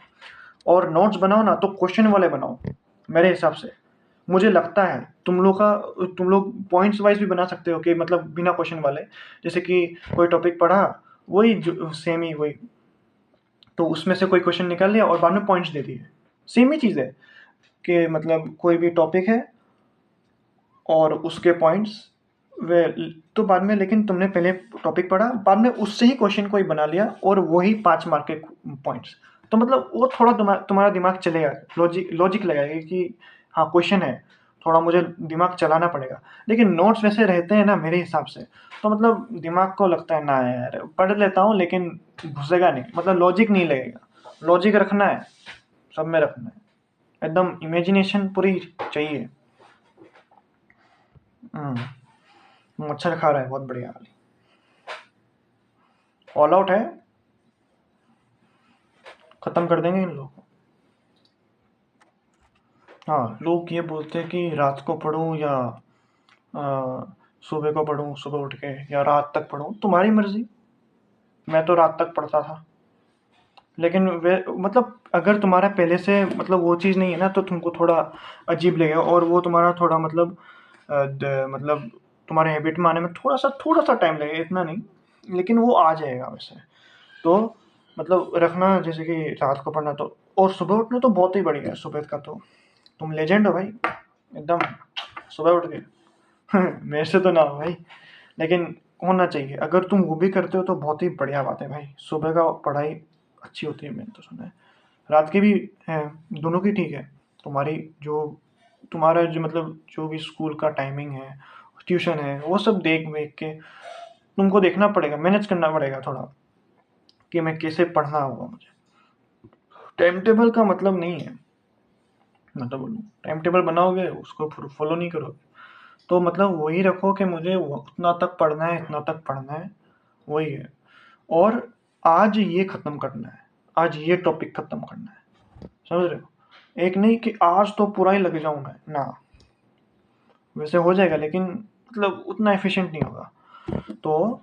[SPEAKER 1] और नोट्स बनाओ ना तो क्वेश्चन वाले बनाओ मेरे हिसाब से, मुझे लगता है तुम लोग पॉइंट्स वाइज भी बना सकते हो कि मतलब बिना क्वेश्चन वाले, जैसे कि कोई टॉपिक पढ़ा, वही सेम ही वही, तो उसमें से कोई क्वेश्चन निकाल लिया और बाद में पॉइंट्स दे दिए, सेम ही चीज़ है कि मतलब कोई भी टॉपिक है और उसके पॉइंट्स वे, तो बाद में लेकिन तुमने पहले टॉपिक पढ़ा, बाद में उससे ही क्वेश्चन कोई बना लिया और वही 5 मार्क के पॉइंट्स, तो मतलब वो थोड़ा तुम्हारा दिमाग चलेगा, लॉजिक लगाएगा कि हाँ क्वेश्चन है, थोड़ा मुझे दिमाग चलाना पड़ेगा। लेकिन नोट्स वैसे रहते हैं ना मेरे हिसाब से, तो मतलब दिमाग को लगता है ना यार पढ़ लेता हूँ लेकिन घुसेगा नहीं, मतलब लॉजिक नहीं लगेगा। लॉजिक रखना है, सब में रखना है, एकदम इमेजिनेशन पूरी चाहिए। मच्छर खा रहा है बहुत बढ़िया वाली, ऑल आउट है, खत्म कर देंगे इन लोगों को। हाँ लोग ये बोलते हैं कि रात को पढूं या सुबह को पढूं, सुबह उठ के या रात तक पढूं, तुम्हारी मर्जी। मैं तो रात तक पढ़ता था, लेकिन वे मतलब अगर तुम्हारा पहले से मतलब वो चीज़ नहीं है ना तो तुमको थोड़ा अजीब लगेगा, और वो तुम्हारा थोड़ा मतलब मतलब तुम्हारे हैबिट में आने में थोड़ा सा टाइम लगेगा, इतना नहीं, लेकिन वो आ जाएगा वैसे। तो मतलब रखना जैसे कि रात को पढ़ना, तो और सुबह उठना तो बहुत ही बढ़िया है, सुबह का तो तुम लेजेंड हो भाई एकदम, सुबह उठ के मेरे से तो ना हो भाई, लेकिन होना चाहिए। अगर तुम वो भी करते हो तो बहुत ही बढ़िया बात है भाई, सुबह का पढ़ाई अच्छी होती है, मैंने तो सुना है। रात की भी है, दोनों की ठीक है। तुम्हारी जो तुम्हारा जो मतलब जो भी स्कूल का टाइमिंग है, ट्यूशन है, वो सब देख वेख के तुमको देखना पड़ेगा, मैनेज करना पड़ेगा थोड़ा कि मैं कैसे पढ़ना होगा मुझे। टाइम टेबल का मतलब नहीं है, मतलब टाइम टेबल बनाओगे उसको फॉलो नहीं करोगे तो मतलब वही रखो कि मुझे उतना तक पढ़ना है, इतना तक पढ़ना है, वही है। और आज ये खत्म करना है, आज ये टॉपिक खत्म करना है, समझ रहे हो? एक नहीं कि आज तो पूरा ही लग जाऊं मैं ना, वैसे हो जाएगा लेकिन मतलब उतना एफिशिएंट नहीं होगा। तो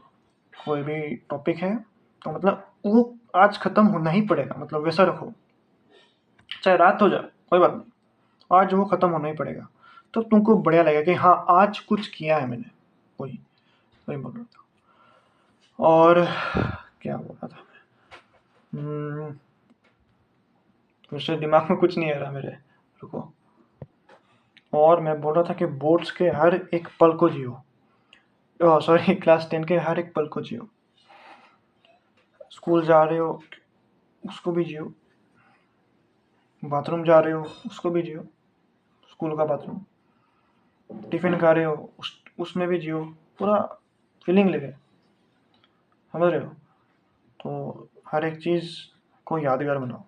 [SPEAKER 1] कोई भी टॉपिक है तो मतलब वो आज खत्म होना ही पड़ेगा, मतलब वैसा रखो, चाहे रात हो जाए कोई बात नहीं, आज वो खत्म होना ही पड़ेगा। तो तुमको बढ़िया लगेगा कि हाँ आज कुछ किया है मैंने, वही वही बोल रहा था। और क्या बोल रहा था मैं, वैसे दिमाग में कुछ नहीं आ रहा मेरे, रुको। और मैं बोल रहा था कि बोर्ड्स के हर एक पल को जियो, सॉरी क्लास 10 के हर एक पल को जियो। स्कूल जा रहे हो उसको भी जियो, बाथरूम जा रहे हो उसको भी जियो, स्कूल का बाथरूम, टिफिन खा रहे हो उसमें भी जियो, पूरा फीलिंग लेके, समझ रहे हो? तो हर एक चीज़ को यादगार बनाओ।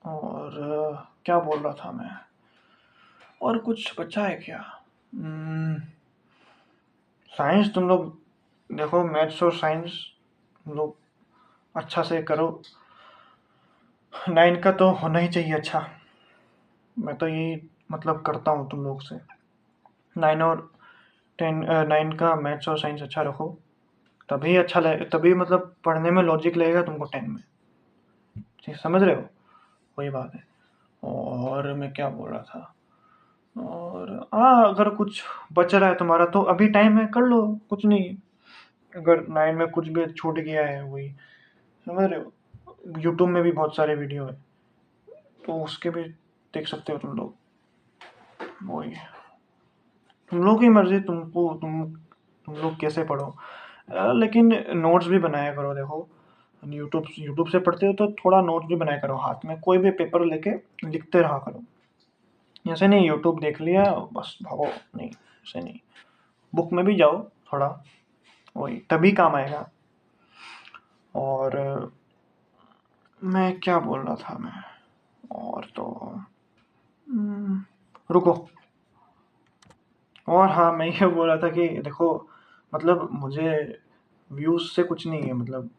[SPEAKER 1] और क्या बोल रहा था मैं, और कुछ बचा है क्या? साइंस तुम लोग देखो, मैथ्स और साइंस तुम लोग अच्छा से करो, 9 का तो होना ही चाहिए अच्छा। मैं तो यही मतलब करता हूँ तुम लोग से, 9 और 10, 9 का मैथ्स और साइंस अच्छा रखो, तभी अच्छा लगे, तभी मतलब पढ़ने में लॉजिक लगेगा तुमको 10 में, ठीक समझ रहे हो? वही बात है। और मैं क्या बोल रहा था, और हाँ अगर कुछ बच रहा है तुम्हारा तो अभी टाइम है, कर लो, कुछ नहीं। अगर 9 में कुछ भी छूट गया है, वही समझ रहे हो, यूट्यूब में भी बहुत सारे वीडियो है तो उसके भी देख सकते हो तुम लोग, वही है। तुम लोग की मर्जी, तुम लोग कैसे पढ़ो, लेकिन नोट्स भी बनाया करो। देखो यूट्यूब से पढ़ते हो तो थोड़ा नोट्स भी बनाया करो, हाथ में कोई भी पेपर लेके लिखते रहा करो। ऐसे नहीं यूट्यूब देख लिया बस भागो, नहीं ऐसे नहीं, बुक में भी जाओ थोड़ा, वही तभी काम आएगा। और मैं क्या बोल रहा था मैं, और तो रुको। और हाँ मैं ये बोल रहा था कि देखो मतलब मुझे व्यूज़ से कुछ नहीं है, मतलब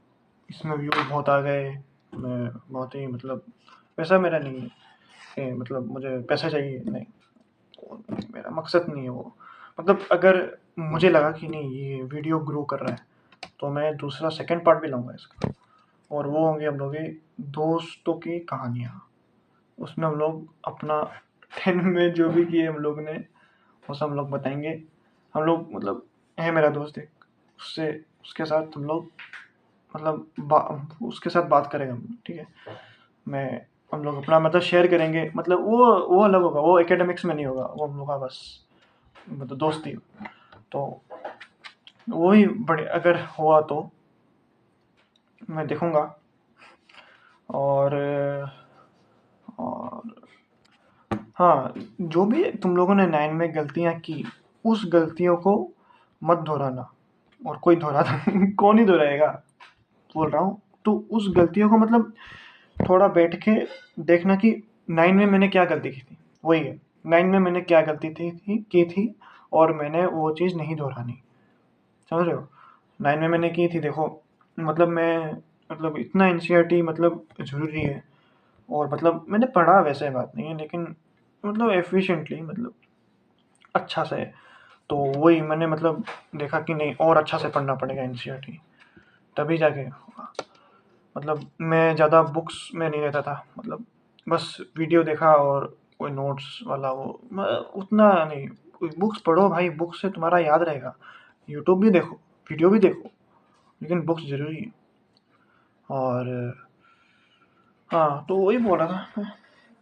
[SPEAKER 1] इसमें व्यूज़ बहुत आ गए, मैं बहुत ही मतलब पैसा मेरा नहीं है कि मतलब मुझे पैसा चाहिए, नहीं, मेरा मकसद नहीं है वो। मतलब अगर मुझे लगा कि नहीं ये वीडियो ग्रो कर रहा है तो मैं दूसरा सेकंड पार्ट भी लाऊंगा इसका, और वो होंगे हम लोग के दोस्तों की कहानियाँ। उसमें हम लोग अपना 10 में जो भी किए हम लोग ने वो सब हम लोग बताएंगे। हम लोग मतलब है मेरा दोस्त एक, उससे उसके साथ हम लोग मतलब उसके साथ बात करेंगे हम, ठीक है? मैं हम लोग अपना मतलब शेयर करेंगे, मतलब वो अलग होगा, वो एकेडमिक्स में नहीं होगा, वो हम लोग का बस मतलब दोस्ती। तो वही बड़े अगर हुआ तो मैं देखूंगा। और और हाँ, जो भी तुम लोगों ने 9 में गलतियाँ की उस गलतियों को मत दोहराना, और कोई दोहराता कौन ही दोहराएगा, बोल रहा हूँ। तो उस गलतियों को मतलब थोड़ा बैठ के देखना कि 9 में मैंने क्या गलती की थी, वही है, 9 में मैंने क्या गलती की थी, और मैंने वो चीज़ नहीं दोहरानी, समझ रहे हो? 9 में मैंने की थी, देखो मतलब मैं मतलब इतना एनसीईआरटी मतलब ज़रूरी है, और मतलब मैंने पढ़ा वैसे बात नहीं है, लेकिन मतलब एफिशिएंटली मतलब अच्छा से, तो वही मैंने मतलब देखा कि नहीं और अच्छा से पढ़ना पड़ेगा एनसीईआरटी, तभी जाके होगा। मतलब मैं ज़्यादा बुक्स में नहीं रहता था, मतलब बस वीडियो देखा और कोई नोट्स वाला वो उतना नहीं। बुक्स पढ़ो भाई, बुक्स से तुम्हारा याद रहेगा, यूट्यूब भी देखो, वीडियो भी देखो, लेकिन बुक्स ज़रूरी है। और हाँ तो वही बोल रहा था मैं,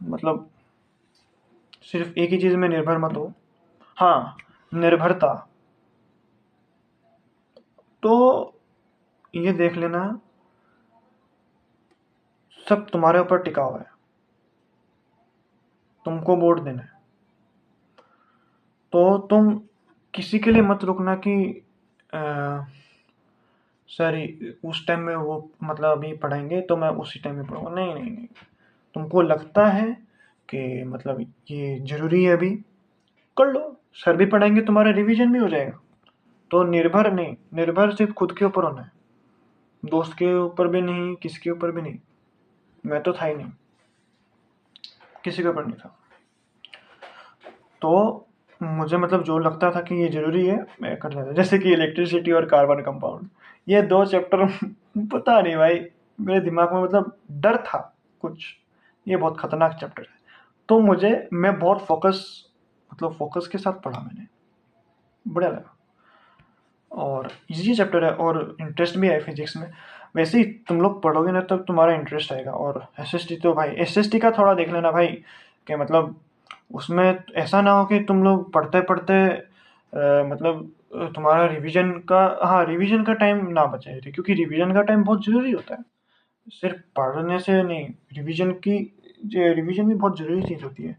[SPEAKER 1] मतलब सिर्फ एक ही चीज़ में निर्भर मत हो। हाँ, निर्भरता, तो ये देख लेना सब तुम्हारे ऊपर टिका हुआ है, तुमको बोर्ड देना है। तो तुम किसी के लिए मत रुकना कि सर उस टाइम में वो मतलब अभी पढ़ाएंगे तो मैं उसी टाइम में पढ़ूंगा। नहीं नहीं नहीं, तुमको लगता है कि मतलब ये ज़रूरी है अभी, कर लो। सर भी पढ़ाएंगे, तुम्हारा रिवीजन भी हो जाएगा। तो निर्भर नहीं, निर्भर सिर्फ खुद के ऊपर होना है, दोस्त के ऊपर भी नहीं, किसी के ऊपर भी नहीं। मैं तो था ही नहीं, किसी के ऊपर नहीं था। तो मुझे मतलब जो लगता था कि ये ज़रूरी है मैं कर लेता, जैसे कि इलेक्ट्रिसिटी और कार्बन कंपाउंड, ये 2 चैप्टर पता नहीं भाई, मेरे दिमाग में मतलब डर था कुछ, ये बहुत खतरनाक चैप्टर है। तो मैं बहुत फोकस के साथ पढ़ा मैंने, बढ़िया लगा और इजी चैप्टर है और इंटरेस्ट भी है फिजिक्स में। वैसे ही तुम लोग पढ़ोगे ना तब तुम्हारा इंटरेस्ट आएगा। और एसएसटी तो भाई, एसएसटी का थोड़ा देख लेना भाई कि मतलब उसमें ऐसा ना हो कि तुम लोग पढ़ते पढ़ते मतलब तुम्हारा रिवीजन का, हाँ रिवीजन का टाइम ना बचे, क्योंकि रिवीजन का टाइम बहुत ज़रूरी होता है। सिर्फ पढ़ने से नहीं, रिवीजन भी बहुत ज़रूरी चीज़ होती है।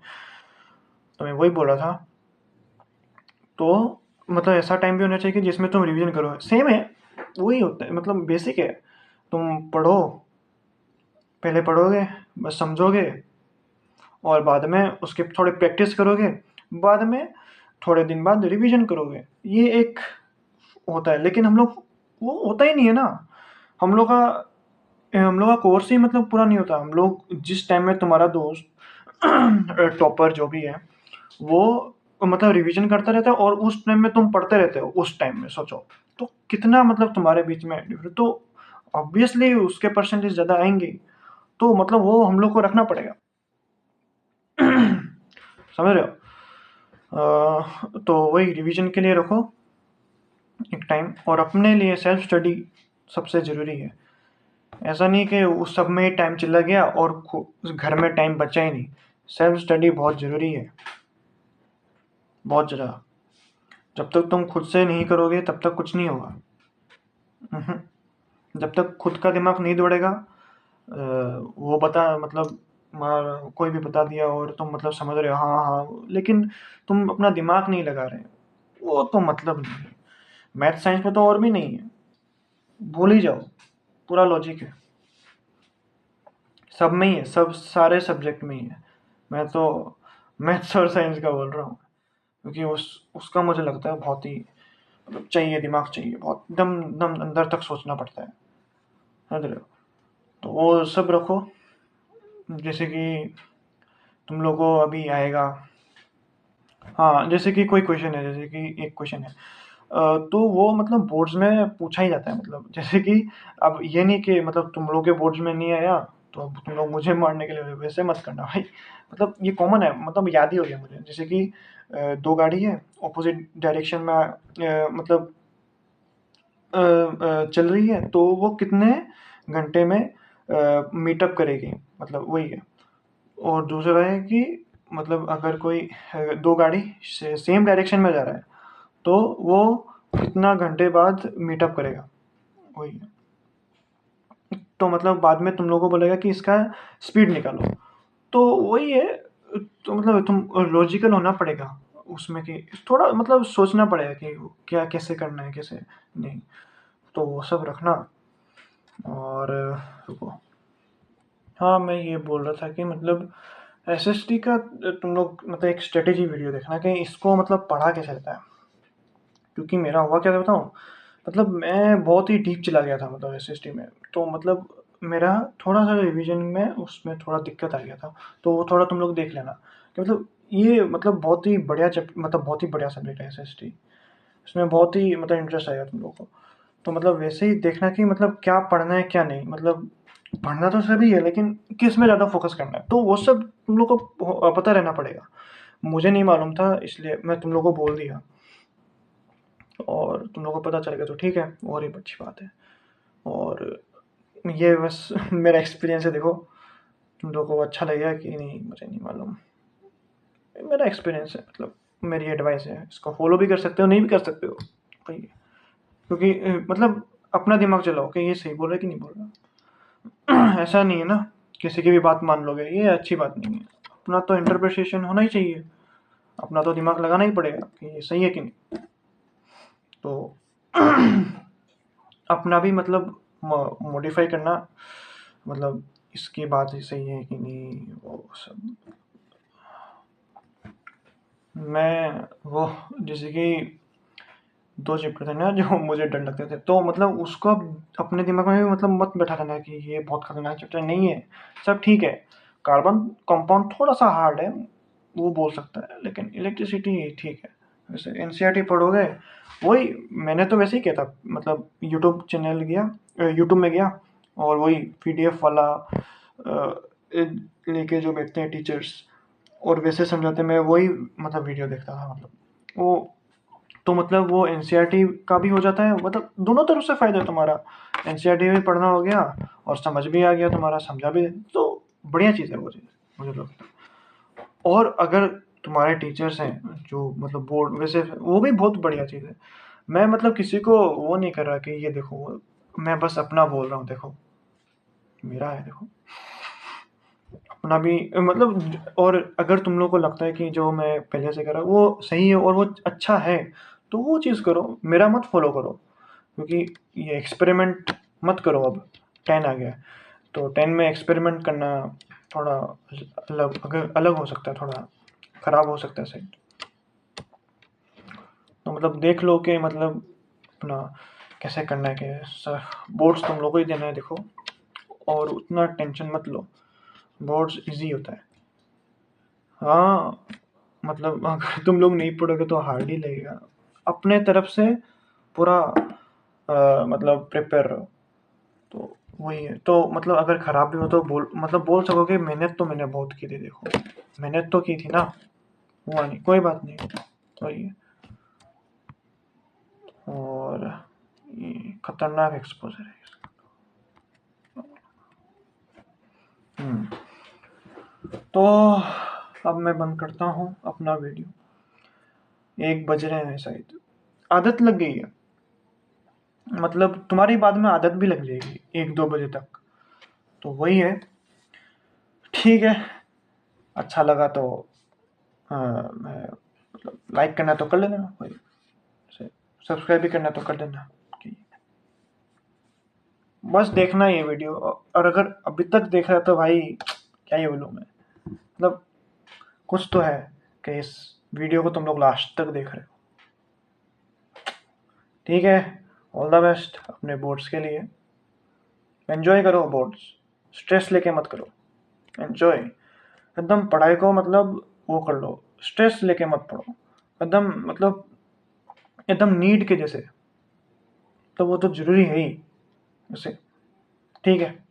[SPEAKER 1] तो मैं वही बोल रहा था। तो मतलब ऐसा टाइम भी होना चाहिए कि जिसमें तुम रिवीजन करो। सेम है, वही होता है, मतलब बेसिक है। तुम पढ़ो, पहले पढ़ोगे, बस समझोगे और बाद में उसके थोड़े प्रैक्टिस करोगे, बाद में थोड़े दिन बाद रिवीजन करोगे। ये एक होता है, लेकिन हम लोग वो होता ही नहीं है ना। हम लोग का हम लोग का कोर्स ही मतलब पूरा नहीं होता। हम लोग जिस टाइम में तुम्हारा दोस्त टॉपर जो भी है वो मतलब रिवीजन करता रहता है और उस टाइम में तुम पढ़ते रहते हो, उस टाइम में सोचो तो कितना मतलब तुम्हारे बीच में डिफरेंस। तो ऑब्वियसली उसके परसेंटेज ज़्यादा आएंगे, तो मतलब वो हम लोग को रखना पड़ेगा। समझ रहे हो? तो वही रिवीजन के लिए रखो एक टाइम, और अपने लिए सेल्फ स्टडी सबसे ज़रूरी है। ऐसा नहीं कि उस सब में ही टाइम चला गया और घर में टाइम बचा ही नहीं। सेल्फ स्टडी बहुत ज़रूरी है, बहुत ज़्यादा। जब तक तुम खुद से नहीं करोगे तब तक कुछ नहीं होगा। जब तक खुद का दिमाग नहीं दौड़ेगा, वो बता मतलब कोई भी बता दिया और तुम मतलब समझ रहे हो हाँ हाँ, लेकिन तुम अपना दिमाग नहीं लगा रहे, वो तो मतलब नहीं है। मैथ साइंस में तो और भी नहीं है, भूल ही जाओ, पूरा लॉजिक है, सब में ही है, सब सारे सब्जेक्ट में ही है। मैं तो मैथ्स और साइंस का बोल रहा हूँ, क्योंकि उसका मुझे लगता है बहुत ही मतलब चाहिए, दिमाग चाहिए, बहुत दम दम अंदर तक सोचना पड़ता है। समझ रहे हो? तो वो सब रखो। जैसे कि तुम लोगों को अभी आएगा, हाँ जैसे कि कोई क्वेश्चन है, जैसे कि एक क्वेश्चन है तो वो मतलब बोर्ड्स में पूछा ही जाता है। मतलब जैसे कि अब ये नहीं कि मतलब तुम लोग के बोर्ड्स में नहीं आया तो अब तुम लोग मुझे मारने के लिए, वैसे मत करना भाई। मतलब ये कॉमन है, मतलब याद ही हो गया मुझे। जैसे कि 2 गाड़ी है ऑपोजिट डायरेक्शन में मतलब चल रही है, तो वो कितने घंटे में मीटअप करेगी, मतलब वही है। और दूसरा है कि मतलब अगर कोई 2 गाड़ी से सेम डायरेक्शन में जा रहा है तो वो कितना घंटे बाद मीटअप करेगा, वही है। तो मतलब बाद में तुम लोगों को बोलेगा कि इसका स्पीड निकालो, तो वही है। तो मतलब तुम लॉजिकल होना पड़ेगा उसमें, कि थोड़ा मतलब सोचना पड़ेगा कि क्या कैसे करना है कैसे नहीं। तो वो सब रखना। और रुको, हाँ मैं ये बोल रहा था कि मतलब एसएसटी का तुम लोग मतलब एक स्ट्रेटेजी वीडियो देखना कि इसको मतलब पढ़ा कैसे जाता है। क्योंकि मेरा हुआ क्या बताऊँ, मतलब मैं बहुत ही डीप चला गया था मतलब एसएसटी में। तो मतलब मेरा थोड़ा सा रिवीजन में उसमें थोड़ा दिक्कत आ गया था। तो वो थोड़ा तुम लोग देख लेना कि मतलब ये मतलब बहुत ही बढ़िया मतलब बहुत ही बढ़िया सब्जेक्ट है एसएसटी। इसमें बहुत ही मतलब इंटरेस्ट आएगा तुम लोग को। तो मतलब वैसे ही देखना कि मतलब क्या पढ़ना है क्या नहीं। मतलब पढ़ना तो सभी है, लेकिन किस में ज़्यादा फोकस करना है, तो वो सब तुम लोग को पता रहना पड़ेगा। मुझे नहीं मालूम था, इसलिए मैं तुम लोग को बोल दिया और तुम लोग को पता चल गया तो ठीक है, और ही अच्छी बात है। और ये बस मेरा एक्सपीरियंस है। देखो तुम लोगों को अच्छा लगेगा कि नहीं मुझे नहीं मालूम, मेरा एक्सपीरियंस है, मतलब मेरी एडवाइस है। इसको फॉलो भी कर सकते हो, नहीं भी कर सकते हो भाई, क्योंकि मतलब अपना दिमाग चलाओ कि ये सही बोल रहा है कि नहीं बोल रहा। ऐसा नहीं है ना किसी की भी बात मान लोगे, ये अच्छी बात नहीं है। अपना तो इंटरप्रिटेशन होना ही चाहिए, अपना तो दिमाग लगाना ही पड़ेगा कि ये सही है कि नहीं। तो अपना भी मतलब मॉडिफाई करना, मतलब इसकी बात ही सही है कि नहीं, वो सब। मैं वो जैसे कि 2 चैप्टर थे ना जो मुझे डर लगते थे, तो मतलब उसको अपने दिमाग में भी मतलब मत बैठा देना कि ये बहुत खतरनाक चैप्टर नहीं है, सब ठीक है। कार्बन कंपाउंड थोड़ा सा हार्ड है, वो बोल सकता है, लेकिन इलेक्ट्रिसिटी ठीक है। वैसे एनसीईआरटी पढ़ोगे, वही मैंने तो वैसे ही किया था, मतलब यूट्यूब चैनल गया, यूट्यूब में गया और वही पीडीएफ वाला लेके जो बैठते हैं टीचर्स और वैसे समझाते, मैं वही मतलब वीडियो देखता था, मतलब वो तो मतलब वो एनसीईआरटी का भी हो जाता है, मतलब दोनों तरफ से फ़ायदा है तुम्हारा। एनसीईआरटी भी पढ़ना हो गया और समझ भी आ गया तुम्हारा, समझा भी, तो बढ़िया चीज़ है वो चीज़, मुझे लगता है। और अगर तुम्हारे टीचर्स हैं जो मतलब बोर्ड, वैसे वो भी बहुत बढ़िया चीज़ है। मैं मतलब किसी को वो नहीं कर रहा कि ये देखो, मैं बस अपना बोल रहा हूँ, देखो मेरा है, देखो अपना भी मतलब। और अगर तुम लोग को लगता है कि जो मैं पहले से कर रहा हूँ वो सही है और वो अच्छा है, तो वो चीज़ करो, मेरा मत फॉलो करो। क्योंकि ये एक्सपेरिमेंट मत करो, अब 10 आ गया है, तो 10 में एक्सपेरिमेंट करना थोड़ा अलग, अगर अलग हो सकता है, थोड़ा ख़राब हो सकता है सही। तो मतलब देख लो कि मतलब अपना कैसे करना है, कि सर बोर्ड्स तुम लोग को ही देना है, देखो, और उतना टेंशन मत लो, बोर्ड्स इजी होता है। हाँ, मतलब अगर तुम लोग नहीं पढ़ोगे तो हार्ड ही लगेगा, अपने तरफ से पूरा मतलब प्रिपेयर रहो। तो वही है, तो मतलब अगर ख़राब भी हो तो बोल सकोगे, मेहनत तो मैंने बहुत की थी, देखो मेहनत तो की थी ना, हुआ नहीं, कोई बात नहीं, वही है। और ये खतरनाक एक्सपोजर है इसका। तो अब मैं बंद करता हूँ अपना वीडियो, 1 बज रहे हैं शायद, आदत लग गई है, मतलब तुम्हारी बाद में आदत भी लग जाएगी 1-2 बजे तक। तो वही है, ठीक है, अच्छा लगा तो मैं मतलब लाइक करना तो कर लेना, कोई सब्सक्राइब भी करना तो कर देना, बस देखना ये वीडियो। और अगर अभी तक देख रहा है तो भाई क्या ही बोलूँ मैं, मतलब कुछ तो है कि इस वीडियो को तुम लोग लास्ट तक देख रहे हो। ठीक है, ऑल द बेस्ट अपने बोर्ड्स के लिए, एंजॉय करो बोर्ड्स, स्ट्रेस लेके मत करो, एंजॉय एकदम पढ़ाई को, मतलब वो कर लो, स्ट्रेस लेके मत पढ़ो, एकदम मतलब एकदम नीड के जैसे, तो वो तो जरूरी है ही उसे। ठीक है।